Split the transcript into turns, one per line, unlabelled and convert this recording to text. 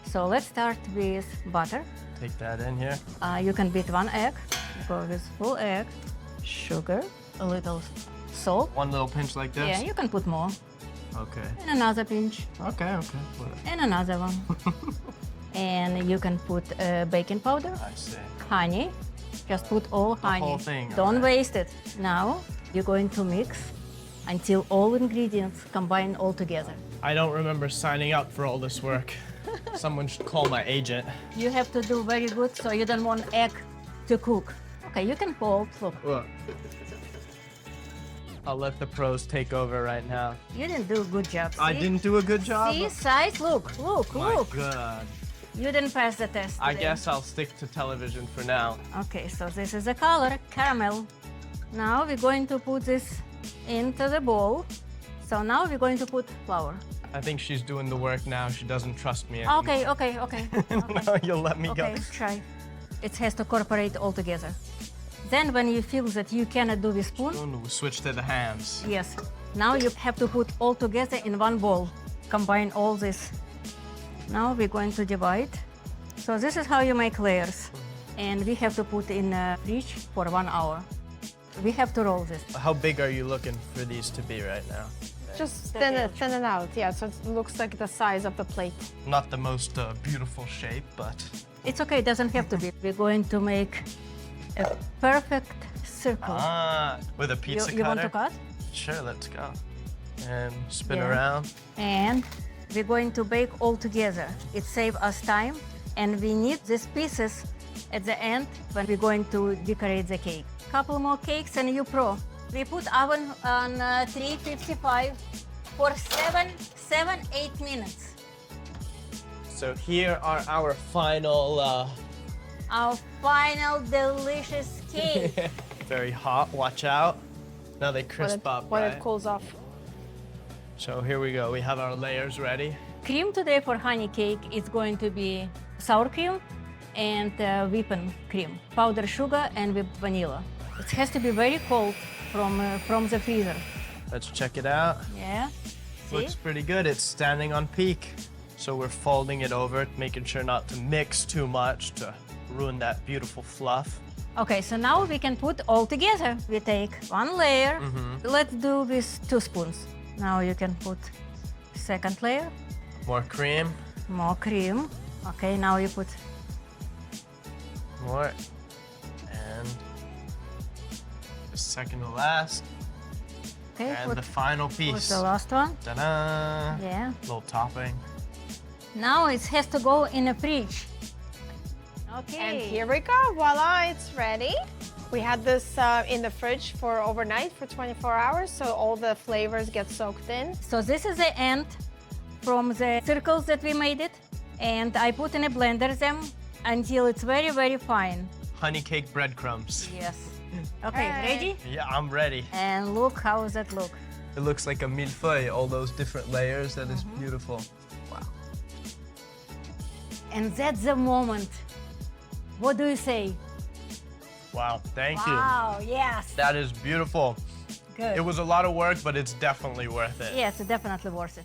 So let's start with butter.
Take that in here.
You can beat 1 egg. Go with full egg, sugar, a little salt.
One little pinch like this?
Yeah, you can put more.
Okay.
And another pinch.
Okay, okay.
And another one. And you can put baking powder.
I see.
Honey. Just put all honey.
The whole thing.
Don't
okay.
waste it. Now you're going to mix until all ingredients combine all together.
I don't remember signing up for all this work. Someone should call my agent.
You have to do very good so you don't want egg to cook. Okay, you can hold. Look.
Look. I'll let the pros take over right now.
You didn't do a good job. See?
I didn't do a good job?
See, size, look, look, look.
My God.
You didn't pass the test
I
today.
guess I'll stick to television for now.
Okay, so this is the color, caramel. Now we're going to put this into the bowl. So now we're going to put flour.
I think she's doing the work now. She doesn't trust me anymore.
Okay, okay, okay.
No, you'll let me
Okay,
go.
try. It has to incorporate all together. Then when you feel that you cannot do with spoon,
We'll switch to the hands.
yes. Now you have to put all together in one bowl. Combine all this. Now we're going to divide. So this is how you make layers. And we have to put in the fridge for 1 hour. We have to roll this.
How big are you looking for these to be right now?
Just thin it out, yeah, so it looks like the size of the plate.
Not the most beautiful shape, but
It's okay, it doesn't have to be. We're going to make a perfect circle.
with a pizza
you want
cutter.
to cut?
Sure, let's go. And spin
Yeah.
around.
And we're going to bake all together. It saves us time, and we need these pieces at the end when we're going to decorate the cake. Couple more cakes and you pro. We put oven on 355 for 8 minutes.
So here are our final,
Our final delicious cake.
very hot, watch out. Now they crisp up,
when
right?
it cools off.
So here we go, we have our layers ready.
Cream today for honey cake is going to be sour cream and whipping cream, powdered sugar and whipped vanilla. It has to be very cold from the freezer.
Let's check it out.
Yeah. See?
Looks pretty good, it's standing on peak. So we're folding it over, making sure not to mix too much to ruin that beautiful fluff.
Okay, so now we can put all together. We take 1 layer. Let's do with 2 spoons. Now you can put second layer,
More cream,
more cream. Okay, now you put
more, and the second to last,
okay,
and
put,
the final
put
piece.
the last one.
Ta-da!
Yeah.
Little topping.
Now it has to go in a fridge. Okay.
And here we go, voila, it's ready. We had this in the fridge for overnight for 24 hours, so all the flavors get soaked in.
So this is the end from the circles that we made it, and I put in a blender them until it's very, very fine.
Honey cake breadcrumbs.
Yes. Okay,
Hey.
ready?
Yeah, I'm ready.
And look how does that look.
It looks like a millefeuille, all those different layers. That is beautiful. Wow.
And that's the moment. What do you say?
Wow, thank you.
Wow, yes.
That is beautiful.
Good.
It was a lot of work, but it's definitely worth it.
Yes, definitely worth it.